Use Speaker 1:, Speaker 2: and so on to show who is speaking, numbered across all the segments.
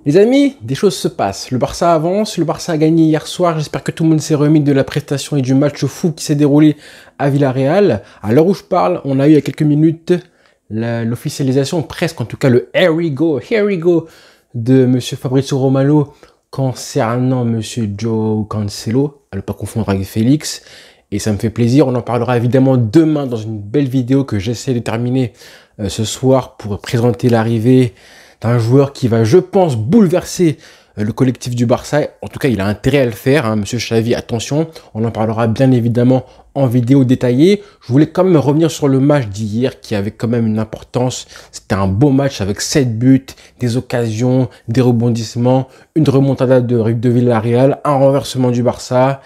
Speaker 1: Les amis, des choses se passent. Le Barça avance, le Barça a gagné hier soir. J'espère que tout le monde s'est remis de la prestation et du match fou qui s'est déroulé à Villarreal. À l'heure où je parle, on a eu il y a quelques minutes l'officialisation, presque en tout cas le here we go de Monsieur Fabrizio Romano concernant Monsieur João Cancelo, à ne pas confondre avec Félix. Et ça me fait plaisir, on en parlera évidemment demain dans une belle vidéo que j'essaie de terminer ce soir pour présenter l'arrivée d'un joueur qui va, je pense, bouleverser le collectif du Barça. En tout cas, il a intérêt à le faire, hein, Monsieur Xavi, attention. On en parlera bien évidemment en vidéo détaillée. Je voulais quand même revenir sur le match d'hier qui avait quand même une importance. C'était un beau match avec 7 buts, des occasions, des rebondissements, une remontada de Villarreal, un renversement du Barça.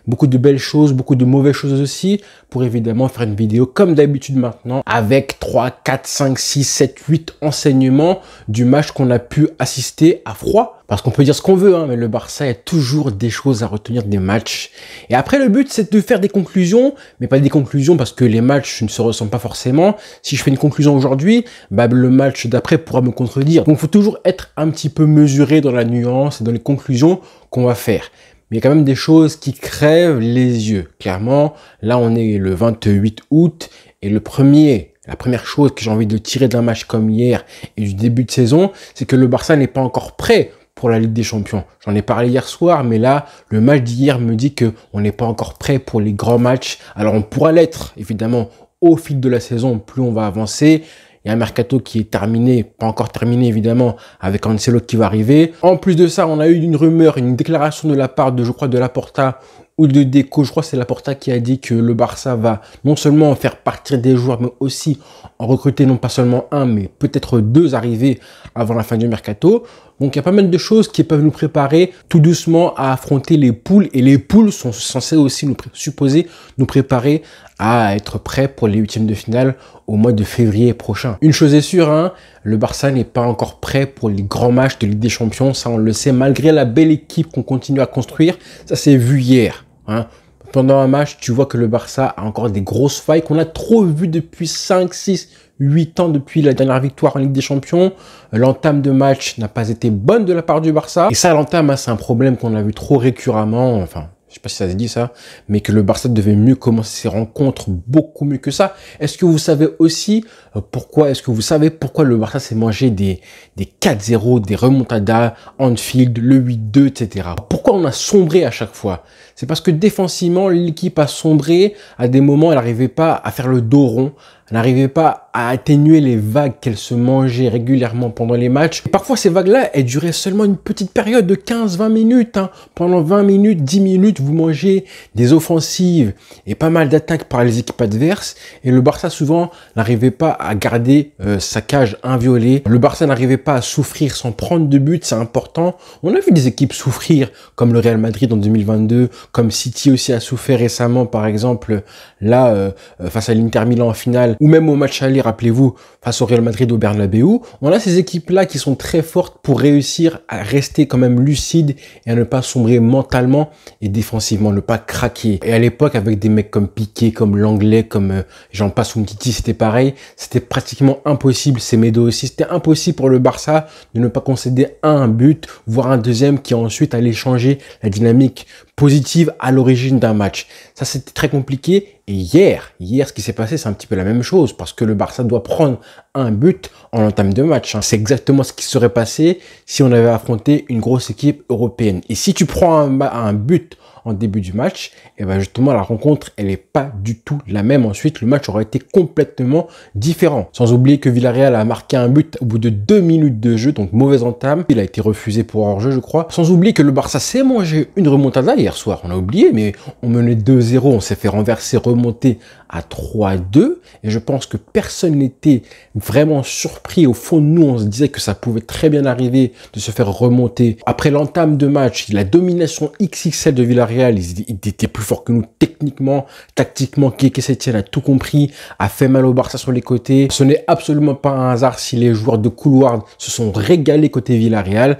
Speaker 1: Beaucoup de belles choses, beaucoup de mauvaises choses aussi, pour évidemment faire une vidéo comme d'habitude maintenant, avec 3, 4, 5, 6, 7, 8 enseignements du match qu'on a pu assister à froid. Parce qu'on peut dire ce qu'on veut, hein, mais le Barça a toujours des choses à retenir des matchs. Et après, le but, c'est de faire des conclusions, mais pas des conclusions parce que les matchs ne se ressemblent pas forcément. Si je fais une conclusion aujourd'hui, bah, le match d'après pourra me contredire. Donc, il faut toujours être un petit peu mesuré dans la nuance et dans les conclusions qu'on va faire. Mais il y a quand même des choses qui crèvent les yeux. Clairement, là, on est le 28 août et la première chose que j'ai envie de tirer d'un match comme hier et du début de saison, c'est que le Barça n'est pas encore prêt pour la Ligue des Champions. J'en ai parlé hier soir, mais là, le match d'hier me dit qu'on n'est pas encore prêt pour les grands matchs. Alors, on pourra l'être, évidemment, au fil de la saison, plus on va avancer. Il y a un mercato qui est terminé, pas encore terminé évidemment, avec Cancelo qui va arriver. En plus de ça, on a eu une rumeur, une déclaration de la part de, je crois, de Laporta ou de Deco. Je crois que c'est Laporta qui a dit que le Barça va non seulement faire partir des joueurs, mais aussi en recruter non pas seulement un, mais peut-être deux arrivés avant la fin du mercato. Donc il y a pas mal de choses qui peuvent nous préparer tout doucement à affronter les poules. Et les poules sont censées aussi nous préparer à être prêts pour les huitièmes de finale au mois de février prochain. Une chose est sûre, hein, le Barça n'est pas encore prêt pour les grands matchs de Ligue des Champions. Ça, on le sait, malgré la belle équipe qu'on continue à construire. Ça s'est vu hier. Hein. Pendant un match, tu vois que le Barça a encore des grosses failles qu'on a trop vues depuis 5, 6, 8 ans depuis la dernière victoire en Ligue des Champions. L'entame de match n'a pas été bonne de la part du Barça. Et ça, l'entame, hein, c'est un problème qu'on a vu trop récurremment. Enfin, je sais pas si ça se dit ça, mais que le Barça devait mieux commencer ses rencontres, beaucoup mieux que ça. Est-ce que vous savez aussi pourquoi le Barça s'est mangé des 4-0, des remontadas, Anfield, le 8-2, etc. Pourquoi on a sombré à chaque fois? C'est parce que défensivement, l'équipe a sombré. À des moments, elle n'arrivait pas à faire le dos rond. Elle n'arrivait pas à atténuer les vagues qu'elle se mangeait régulièrement pendant les matchs. Et parfois, ces vagues-là, elles duraient seulement une petite période de 15-20 minutes. Hein. Pendant 20 minutes, 10 minutes, vous mangez des offensives et pas mal d'attaques par les équipes adverses. Et le Barça, souvent, n'arrivait pas à garder sa cage inviolée. Le Barça n'arrivait pas à souffrir sans prendre de but, c'est important. On a vu des équipes souffrir, comme le Real Madrid en 2022, comme City aussi a souffert récemment, par exemple, là, face à l'Inter Milan en finale, ou même au match aller, rappelez-vous, face au Real Madrid au Bernabéu. On a ces équipes-là qui sont très fortes pour réussir à rester quand même lucides et à ne pas sombrer mentalement et défensivement, ne pas craquer. Et à l'époque, avec des mecs comme Piqué, comme Langlais, comme j'en passe Umtiti, c'était pareil. C'était pratiquement impossible, Semedo aussi. C'était impossible pour le Barça de ne pas concéder un but, voire un deuxième qui ensuite allait changer la dynamique positive à l'origine d'un match. Ça, c'était très compliqué. Et hier, ce qui s'est passé, c'est un petit peu la même chose parce que le Barça doit prendre un but en entame de match. Hein. C'est exactement ce qui serait passé si on avait affronté une grosse équipe européenne. Et si tu prends un but en début du match, et ben justement la rencontre elle est pas du tout la même. Ensuite le match aurait été complètement différent. Sans oublier que Villarreal a marqué un but au bout de 2 minutes de jeu, donc mauvaise entame. Il a été refusé pour hors-jeu je crois. Sans oublier que le Barça s'est mangé une remontada hier soir. On a oublié, mais on menait 2-0, on s'est fait renverser, remonter à 3-2 et je pense que personne n'était vraiment surpris. Au fond de nous, on se disait que ça pouvait très bien arriver de se faire remonter. Après l'entame de match, la domination XXL de Villarreal, ils étaient plus forts que nous techniquement, tactiquement. Quique Setien a tout compris, a fait mal au Barça sur les côtés. Ce n'est absolument pas un hasard si les joueurs de couloir se sont régalés côté Villarreal.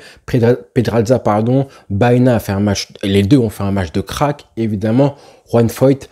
Speaker 1: Pedraza, pardon, Baena a fait un match, les deux ont fait un match de crack, évidemment. Juan Foyth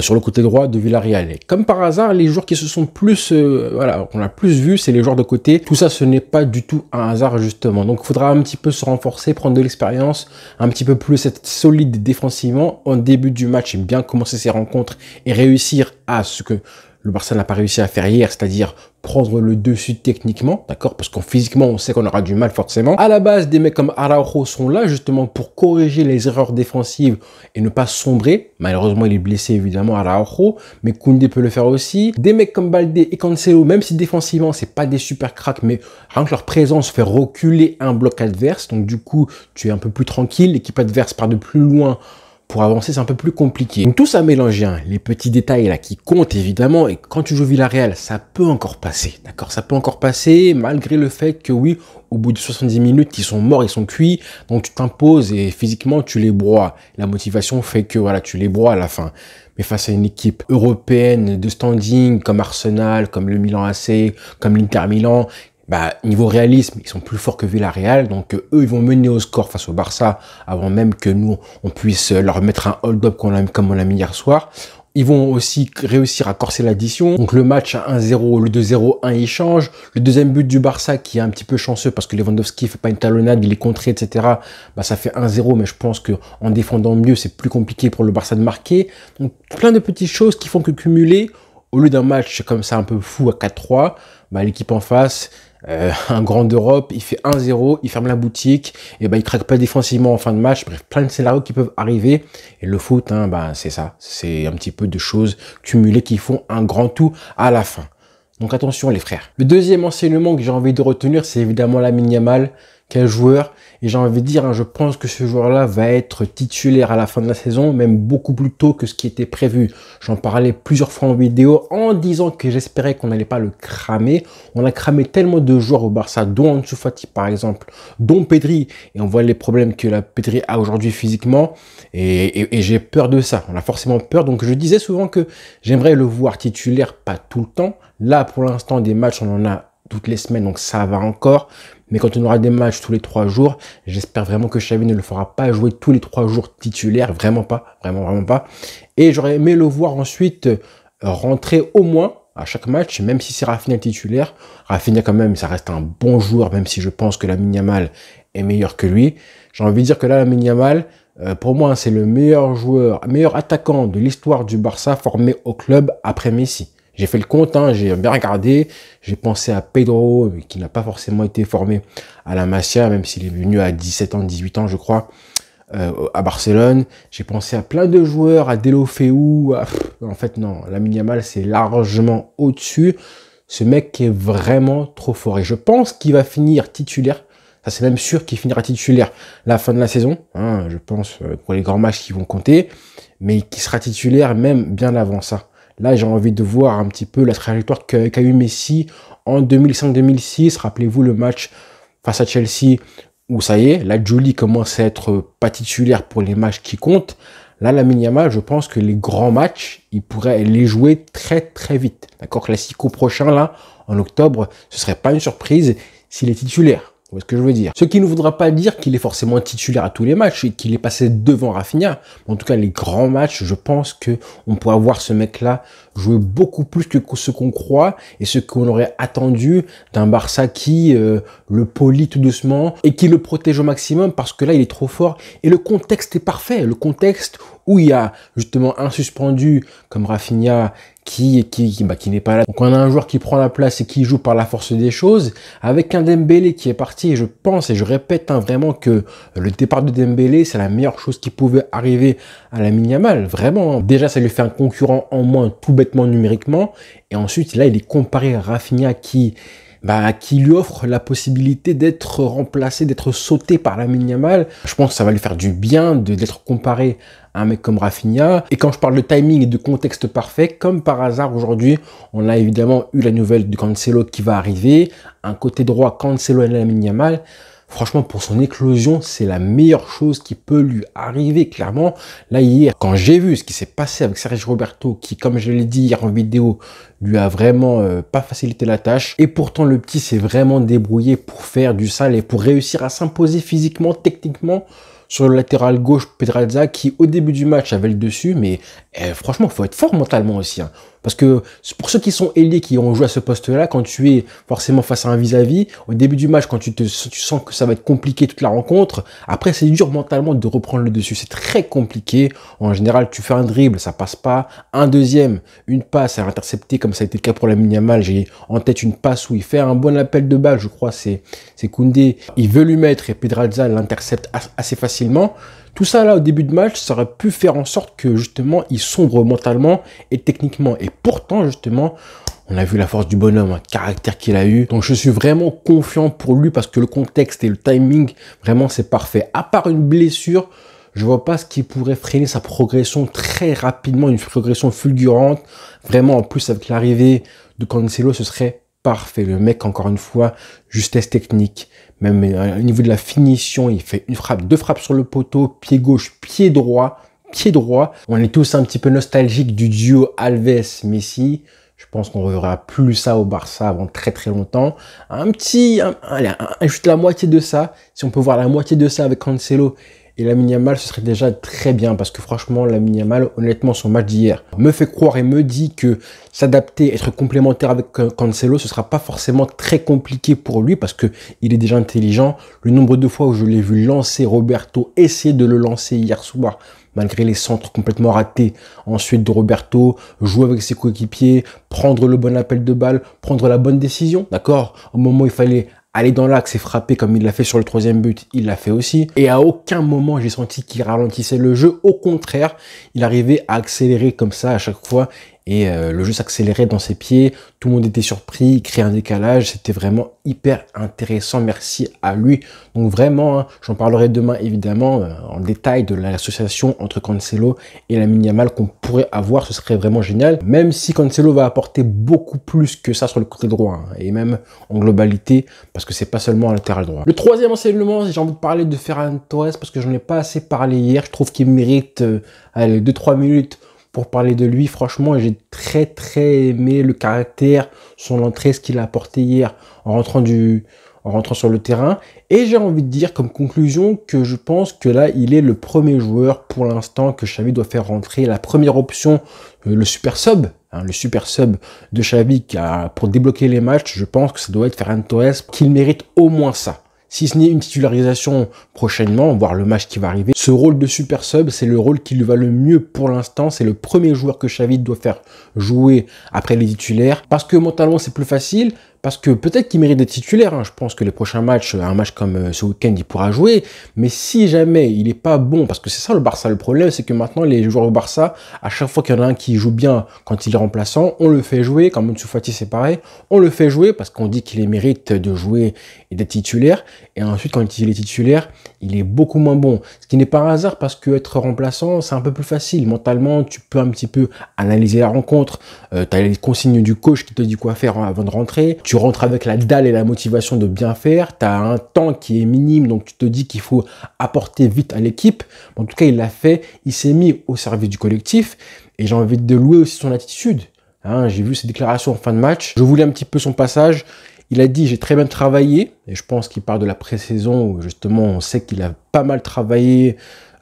Speaker 1: sur le côté droit de Villarreal. Et comme par hasard, les joueurs qui se sont plus, voilà, qu'on a plus vu, c'est les joueurs de côté. Tout ça, ce n'est pas du tout un hasard, justement. Donc, il faudra un petit peu se renforcer, prendre de l'expérience, un petit peu plus être solide défensivement en début du match et bien commencer ces rencontres et réussir à ce que le Barça n'a pas réussi à faire hier, c'est-à-dire prendre le dessus techniquement, d'accord? Parce qu'en physiquement, on sait qu'on aura du mal forcément. À la base, des mecs comme Araujo sont là justement pour corriger les erreurs défensives et ne pas sombrer. Malheureusement, il est blessé évidemment, Araujo, mais Koundé peut le faire aussi. Des mecs comme Baldé et Cancelo, même si défensivement, c'est pas des super cracks, mais rien que leur présence fait reculer un bloc adverse. Donc du coup, tu es un peu plus tranquille, l'équipe adverse part de plus loin. Pour avancer, c'est un peu plus compliqué. Donc tout ça mélangé, hein, les petits détails là qui comptent évidemment. Et quand tu joues Villarreal, ça peut encore passer, d'accord? Ça peut encore passer malgré le fait que oui, au bout de 70 minutes, ils sont morts, ils sont cuits. Donc tu t'imposes et physiquement, tu les broies. La motivation fait que voilà, tu les broies à la fin. Mais face à une équipe européenne de standing comme Arsenal, comme le Milan AC, comme l'Inter Milan, bah, niveau réalisme, ils sont plus forts que Villarreal, donc eux, ils vont mener au score face au Barça avant même que nous, on puisse leur mettre un hold-up comme on l'a mis hier soir. Ils vont aussi réussir à corser l'addition. Donc le match à 1-0 au lieu de 0-1, il change. Le deuxième but du Barça qui est un petit peu chanceux parce que Lewandowski fait pas une talonnade, il est contré, etc. Bah, ça fait 1-0, mais je pense que en défendant mieux, c'est plus compliqué pour le Barça de marquer. Donc plein de petites choses qui font que cumuler, au lieu d'un match comme ça un peu fou à 4-3, bah, l'équipe en face, un grand d'Europe, il fait 1-0, il ferme la boutique, et ben il craque pas défensivement en fin de match. Bref, plein de scénarios qui peuvent arriver. Et le foot, hein, bah, c'est ça. C'est un petit peu de choses cumulées qui font un grand tout à la fin. Donc attention les frères. Le deuxième enseignement que j'ai envie de retenir, c'est évidemment Lamine Yamal. Quel joueur. Et j'ai envie de dire, hein, je pense que ce joueur-là va être titulaire à la fin de la saison, même beaucoup plus tôt que ce qui était prévu. J'en parlais plusieurs fois en vidéo en disant que j'espérais qu'on n'allait pas le cramer. On a cramé tellement de joueurs au Barça, dont Ansu Fati par exemple, dont Pedri. Et on voit les problèmes que la Pedri a aujourd'hui physiquement. Et j'ai peur de ça. On a forcément peur. Donc je disais souvent que j'aimerais le voir titulaire, pas tout le temps. Là, pour l'instant, des matchs, on en a toutes les semaines, donc ça va encore. Mais quand on aura des matchs tous les 3 jours, j'espère vraiment que Xavi ne le fera pas jouer tous les 3 jours titulaire. Vraiment pas, vraiment pas. Et j'aurais aimé le voir ensuite rentrer au moins à chaque match, même si c'est Rafinha titulaire. Rafinha quand même, ça reste un bon joueur, même si je pense que Lamine Yamal est meilleur que lui. J'ai envie de dire que là, Lamine Yamal, pour moi, c'est le meilleur joueur, meilleur attaquant de l'histoire du Barça formé au club après Messi. J'ai fait le compte, hein, j'ai bien regardé, j'ai pensé à Pedro, qui n'a pas forcément été formé à la Masia, même s'il est venu à 17 ans, 18 ans, je crois, à Barcelone. J'ai pensé à plein de joueurs, à Deulofeu, en fait, non, Lamine Yamal, c'est largement au-dessus. Ce mec est vraiment trop fort. Et je pense qu'il va finir titulaire. Ça, c'est même sûr qu'il finira titulaire la fin de la saison, hein, je pense, pour les grands matchs qui vont compter, mais qui sera titulaire même bien avant ça. Là, j'ai envie de voir un petit peu la trajectoire qu'a eu Messi en 2005-2006. Rappelez-vous le match face à Chelsea où ça y est, la Julie commence à être pas titulaire pour les matchs qui comptent. Là, Lamine Yamal, je pense que les grands matchs, il pourrait les jouer très très vite. D'accord, Classico prochain, là, en octobre, ce serait pas une surprise s'il est titulaire. Vous voyez ce que je veux dire? Ce qui ne voudra pas dire qu'il est forcément titulaire à tous les matchs et qu'il est passé devant Rafinha. En tout cas, les grands matchs, je pense que on pourra voir ce mec-là jouer beaucoup plus que ce qu'on croit et ce qu'on aurait attendu d'un Barça qui le polit tout doucement et qui le protège au maximum parce que là, il est trop fort. Et le contexte est parfait. Le contexte où il y a justement un suspendu comme Rafinha qui n'est pas là. Donc on a un joueur qui prend la place et qui joue par la force des choses, avec un Dembélé qui est parti, et je pense et je répète vraiment que le départ de Dembélé, c'est la meilleure chose qui pouvait arriver à Lamine Yamal, vraiment. Déjà, ça lui fait un concurrent en moins tout bêtement numériquement, et ensuite, là, il est comparé à Rafinha qui lui offre la possibilité d'être remplacé, d'être sauté par Lamine Yamal. Je pense que ça va lui faire du bien d'être comparé à un mec comme Rafinha. Et quand je parle de timing et de contexte parfait, comme par hasard aujourd'hui, on a évidemment eu la nouvelle de Cancelo qui va arriver. Un côté droit, Cancelo et Lamine Yamal. Franchement, pour son éclosion, c'est la meilleure chose qui peut lui arriver, clairement. Là, hier, quand j'ai vu ce qui s'est passé avec Sergio Roberto, qui, comme je l'ai dit hier en vidéo, lui a vraiment pas facilité la tâche. Et pourtant, le petit s'est vraiment débrouillé pour faire du sale et pour réussir à s'imposer physiquement, techniquement, Sur le latéral gauche, Pedraza, qui au début du match avait le dessus, mais franchement, il faut être fort mentalement aussi. Hein. Parce que pour ceux qui sont ailiers, qui ont joué à ce poste-là, quand tu es forcément face à un vis-à-vis, au début du match, quand tu sens que ça va être compliqué toute la rencontre, après c'est dur mentalement de reprendre le dessus. C'est très compliqué. En général, tu fais un dribble, ça passe pas. Un deuxième, une passe, elle est interceptée, comme ça a été le cas pour Lamine Yamal. J'ai en tête une passe où il fait un bon appel de balle, je crois, c'est Koundé. Il veut lui mettre et Pedraza l'intercepte assez facilement. Tout ça, là, au début de match, ça aurait pu faire en sorte que, justement, il sombre mentalement et techniquement. Et pourtant, justement, on a vu la force du bonhomme, un caractère qu'il a eu. Donc, je suis vraiment confiant pour lui parce que le contexte et le timing, vraiment, c'est parfait. À part une blessure, je vois pas ce qui pourrait freiner sa progression très rapidement, une progression fulgurante. Vraiment, en plus, avec l'arrivée de Cancelo, ce serait parfait. Le mec, encore une fois, justesse technique. Même au niveau de la finition, il fait une frappe, deux frappes sur le poteau, pied gauche, pied droit. On est tous un petit peu nostalgiques du duo Alves-Messi. Je pense qu'on ne reverra plus ça au Barça avant très très longtemps. Juste la moitié de ça. Si on peut voir la moitié de ça avec Cancelo et Lamine Yamal, ce serait déjà très bien parce que franchement, Lamine Yamal, honnêtement, son match d'hier me fait croire et me dit que s'adapter, être complémentaire avec Cancelo, ce sera pas forcément très compliqué pour lui parce que il est déjà intelligent. Le nombre de fois où je l'ai vu lancer Roberto, essayer de le lancer hier soir, malgré les centres complètement ratés ensuite de Roberto, jouer avec ses coéquipiers, prendre le bon appel de balle, prendre la bonne décision, d'accord? Au moment où il fallait aller dans l'axe et frapper comme il l'a fait sur le troisième but, il l'a fait aussi. Et à aucun moment, j'ai senti qu'il ralentissait le jeu. Au contraire, il arrivait à accélérer comme ça à chaque fois. Et le jeu s'accélérait dans ses pieds. Tout le monde était surpris, il créait un décalage. C'était vraiment hyper intéressant. Merci à lui. Donc vraiment, hein, j'en parlerai demain évidemment en détail de l'association entre Cancelo et Lamine Yamal qu'on pourrait avoir. Ce serait vraiment génial. Même si Cancelo va apporter beaucoup plus que ça sur le côté droit. Hein, et même en globalité, parce que c'est pas seulement un latéral droit. Le troisième enseignement, j'ai envie de parler de Ferran Torres parce que je n'en ai pas assez parlé hier. Je trouve qu'il mérite 2-3 minutes pour parler de lui. Franchement, j'ai très aimé le caractère, son entrée, ce qu'il a apporté hier en rentrant sur le terrain. Et j'ai envie de dire comme conclusion que je pense que là, il est le premier joueur pour l'instant que Xavi doit faire rentrer. La première option, le super sub, le super sub de Xavi pour débloquer les matchs, je pense que ça doit être Ferran Torres, qu'il mérite au moins ça. Si ce n'est une titularisation prochainement, voire le match qui va arriver, ce rôle de super sub, c'est le rôle qui lui va le mieux pour l'instant. C'est le premier joueur que Xavi doit faire jouer après les titulaires. Parce que mentalement, c'est plus facile. Parce que peut-être qu'il mérite d'être titulaire. Hein. Je pense que les prochains matchs, un match comme ce week-end, il pourra jouer. Mais si jamais il n'est pas bon, parce que c'est ça le Barça, le problème, c'est que maintenant, les joueurs au Barça, à chaque fois qu'il y en a un qui joue bien quand il est remplaçant, on le fait jouer. Comme Ansu Fati, c'est pareil. On le fait jouer parce qu'on dit qu'il mérite de jouer et d'être titulaire. Et ensuite, quand il est titulaire, il est beaucoup moins bon. Ce qui n'est pas un hasard parce que être remplaçant, c'est un peu plus facile. Mentalement, tu peux un petit peu analyser la rencontre. Tu as les consignes du coach qui te dit quoi faire avant de rentrer. Tu rentres avec la dalle et la motivation de bien faire. Tu as un temps qui est minime, donc tu te dis qu'il faut apporter vite à l'équipe. En tout cas, il l'a fait. Il s'est mis au service du collectif. Et j'ai envie de louer aussi son attitude. Hein, j'ai vu ses déclarations en fin de match. Je voulais un petit peu son passage. Il a dit « j'ai très bien travaillé ». Et je pense qu'il parle de la pré-saison où justement on sait qu'il a pas mal travaillé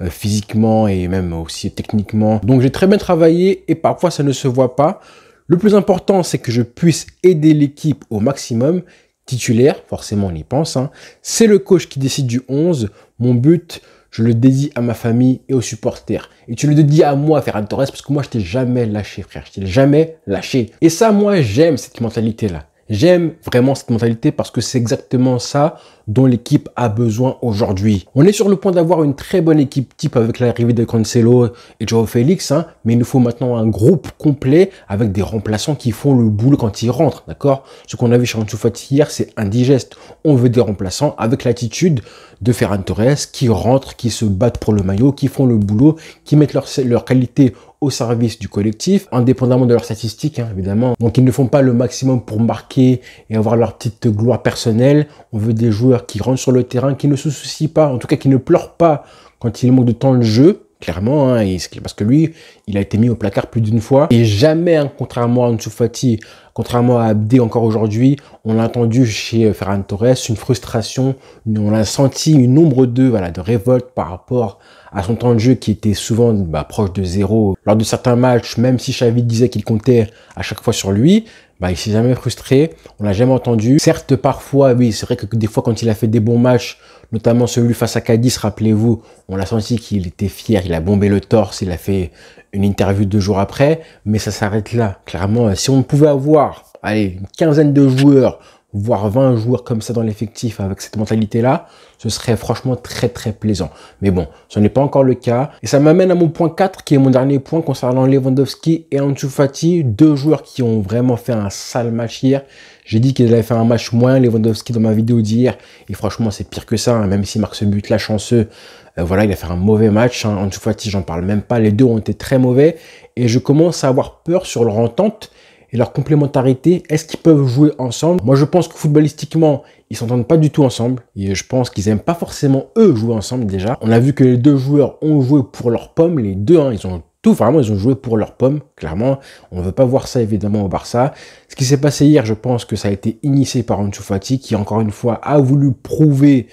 Speaker 1: physiquement et même aussi techniquement. Donc j'ai très bien travaillé et parfois ça ne se voit pas. Le plus important, c'est que je puisse aider l'équipe au maximum. Titulaire, forcément on y pense. Hein. C'est le coach qui décide du 11. Mon but, je le dédie à ma famille et aux supporters. Et tu le dédies à moi, Ferran Torres, parce que moi je t'ai jamais lâché, frère. Je t'ai jamais lâché. Et ça, moi j'aime cette mentalité-là. J'aime vraiment cette mentalité parce que c'est exactement ça dont l'équipe a besoin aujourd'hui. On est sur le point d'avoir une très bonne équipe type avec l'arrivée de Cancelo et Joao Félix, hein, mais il nous faut maintenant un groupe complet avec des remplaçants qui font le boulot quand ils rentrent, d'accord? Ce qu'on a vu chez Ansu Fati hier, c'est indigeste. On veut des remplaçants avec l'attitude de Ferran Torres qui rentrent, qui se battent pour le maillot, qui font le boulot, qui mettent leur qualité au service du collectif, indépendamment de leurs statistiques, hein, évidemment. Donc, ils ne font pas le maximum pour marquer et avoir leur petite gloire personnelle. On veut des joueurs qui rentrent sur le terrain, qui ne se soucient pas, en tout cas qui ne pleurent pas quand il manque de temps de jeu, clairement, hein, parce que lui, il a été mis au placard plus d'une fois. Et jamais, hein, contrairement à Ansu Fati, contrairement à Abdé encore aujourd'hui, on a entendu chez Ferran Torres une frustration, on a senti une ombre de révolte par rapport à son temps de jeu qui était souvent proche de zéro. Lors de certains matchs, même si Xavi disait qu'il comptait à chaque fois sur lui, il s'est jamais frustré, on l'a jamais entendu. Certes, parfois, oui, c'est vrai que des fois, quand il a fait des bons matchs, notamment celui face à Cadiz, rappelez-vous, on a senti qu'il était fier, il a bombé le torse, il a fait une interview 2 jours après, mais ça s'arrête là. Clairement, si on pouvait avoir, allez, une quinzaine de joueurs, voire 20 joueurs comme ça dans l'effectif avec cette mentalité-là, ce serait franchement très très plaisant. Mais bon, ce n'est pas encore le cas. Et ça m'amène à mon point 4, qui est mon dernier point concernant Lewandowski et Ansu Fati, deux joueurs qui ont vraiment fait un sale match hier. J'ai dit qu'ils avaient fait un match moins, Lewandowski, dans ma vidéo d'hier, et franchement c'est pire que ça, hein. Même s'il marque ce but-là chanceux, voilà, il a fait un mauvais match, hein. Ansu Fati, j'en parle même pas, les deux ont été très mauvais, et je commence à avoir peur sur leur entente et leur complémentarité. Est-ce qu'ils peuvent jouer ensemble? Moi, je pense que footballistiquement, ils s'entendent pas du tout ensemble. Et je pense qu'ils aiment pas forcément, eux, jouer ensemble déjà. On a vu que les deux joueurs ont joué pour leur pomme. Les deux, hein, ils ont joué pour leur pomme, clairement. On ne veut pas voir ça, évidemment, au Barça. Ce qui s'est passé hier, je pense que ça a été initié par Ansu Fati, qui, encore une fois, a voulu prouver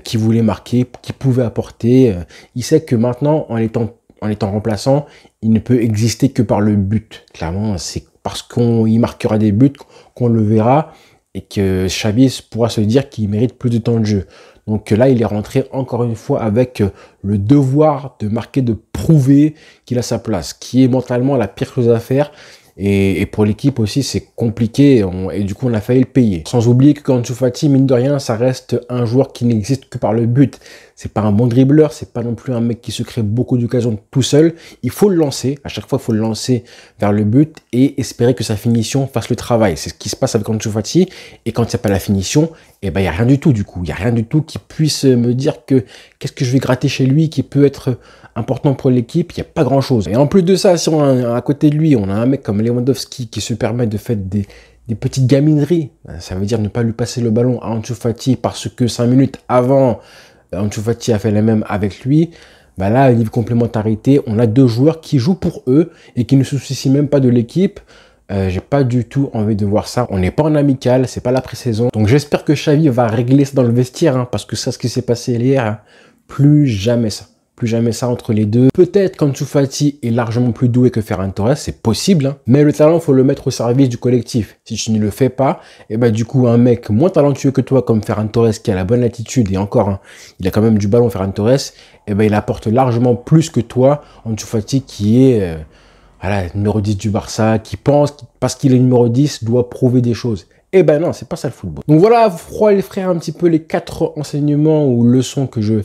Speaker 1: qu'il voulait marquer, qu'il pouvait apporter. Il sait que maintenant, en étant remplaçant, il ne peut exister que par le but. Clairement, c'est parce qu'il marquera des buts qu'on le verra et que Xavi pourra se dire qu'il mérite plus de temps de jeu. Donc là, il est rentré encore une fois avec le devoir de marquer, de prouver qu'il a sa place, qui est mentalement la pire chose à faire. Et pour l'équipe aussi, c'est compliqué et du coup, on a failli le payer. Sans oublier que Ansu Fati, mine de rien, ça reste un joueur qui n'existe que par le but. C'est pas un bon dribbleur, c'est pas non plus un mec qui se crée beaucoup d'occasions tout seul. Il faut le lancer, à chaque fois, il faut le lancer vers le but et espérer que sa finition fasse le travail. C'est ce qui se passe avec Ansu Fati. Et quand il n'y a pas la finition, il n'y a rien du tout du coup. Il n'y a rien du tout qui puisse me dire que qu'est-ce que je vais gratter chez lui qui peut être important pour l'équipe. Il n'y a pas grand-chose. Et en plus de ça, si on a à côté de lui, on a un mec comme Lewandowski qui se permet de faire des petites gamineries. Ça veut dire ne pas lui passer le ballon à Ansu Fati parce que 5 minutes avant, Ansu Fati a fait la même avec lui. Là, au niveau complémentarité, on a deux joueurs qui jouent pour eux et qui ne se soucient même pas de l'équipe. J'ai pas du tout envie de voir ça. On n'est pas en amical, c'est pas la pré-saison. Donc j'espère que Xavi va régler ça dans le vestiaire, hein, parce que ça, ce qui s'est passé hier, hein, plus jamais ça. Plus jamais ça entre les deux. Peut-être qu'Ansu Fati est largement plus doué que Ferran Torres, c'est possible, hein, mais le talent, faut le mettre au service du collectif. Si tu ne le fais pas, et du coup, un mec moins talentueux que toi, comme Ferran Torres, qui a la bonne attitude, et encore, hein, il a quand même du ballon, Ferran Torres, il apporte largement plus que toi, Ansu Fati, qui est numéro 10 du Barça, qui pense, parce qu'il est numéro 10, doit prouver des choses. Non, c'est pas ça le football. Donc voilà, les frères, un petit peu les 4 enseignements ou leçons que je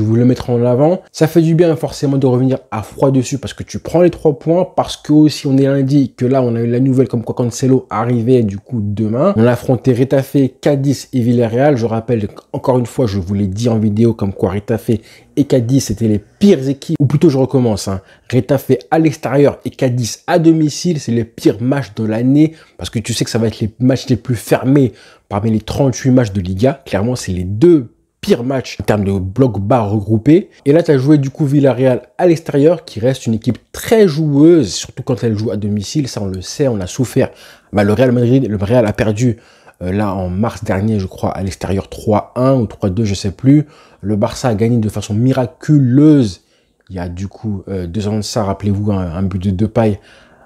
Speaker 1: voulais mettre en avant. Ça fait du bien forcément de revenir à froid dessus parce que tu prends les 3 points, parce que aussi on est lundi, que là on a eu la nouvelle comme quoi Cancelo arrivait du coup demain. On a affronté Retafe, Cadiz et Villarreal. Je rappelle encore une fois, je vous l'ai dit en vidéo comme quoi Retafe et Cadiz c'était les pires équipes, ou plutôt je recommence, hein. Retafe à l'extérieur et Cadiz à domicile, c'est les pires matchs de l'année parce que tu sais que ça va être les matchs les plus fermés parmi les 38 matchs de Liga. Clairement, c'est les deux pire match en termes de bloc bas regroupés. Et là, tu as joué du coup Villarreal à l'extérieur, qui reste une équipe très joueuse, surtout quand elle joue à domicile. Ça, on le sait, on a souffert. Le Real Madrid, le Real a perdu là en mars dernier, je crois, à l'extérieur 3-1 ou 3-2, je sais plus. Le Barça a gagné de façon miraculeuse. Il y a du coup 2 ans de ça, rappelez-vous, un but de Depay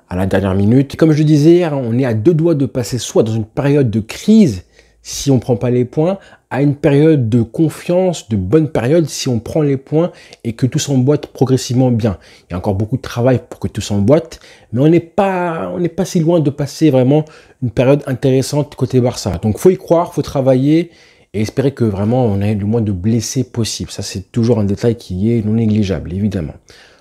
Speaker 1: à la dernière minute. Et comme je disais hier, on est à 2 doigts de passer soit dans une période de crise, si on prend pas les points, à une période de confiance, de bonne période si on prend les points et que tout s'emboîte progressivement bien. Il y a encore beaucoup de travail pour que tout s'emboîte, mais on n'est pas si loin de passer vraiment une période intéressante côté Barça. Donc faut y croire, faut travailler et espérer que vraiment on ait le moins de blessés possible. Ça, c'est toujours un détail qui est non négligeable, évidemment.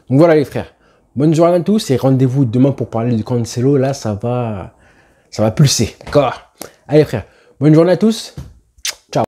Speaker 1: Donc voilà les frères, bonne journée à tous et rendez-vous demain pour parler de Cancelo. Là, ça va pulser, d'accord? Allez frères, bonne journée à tous.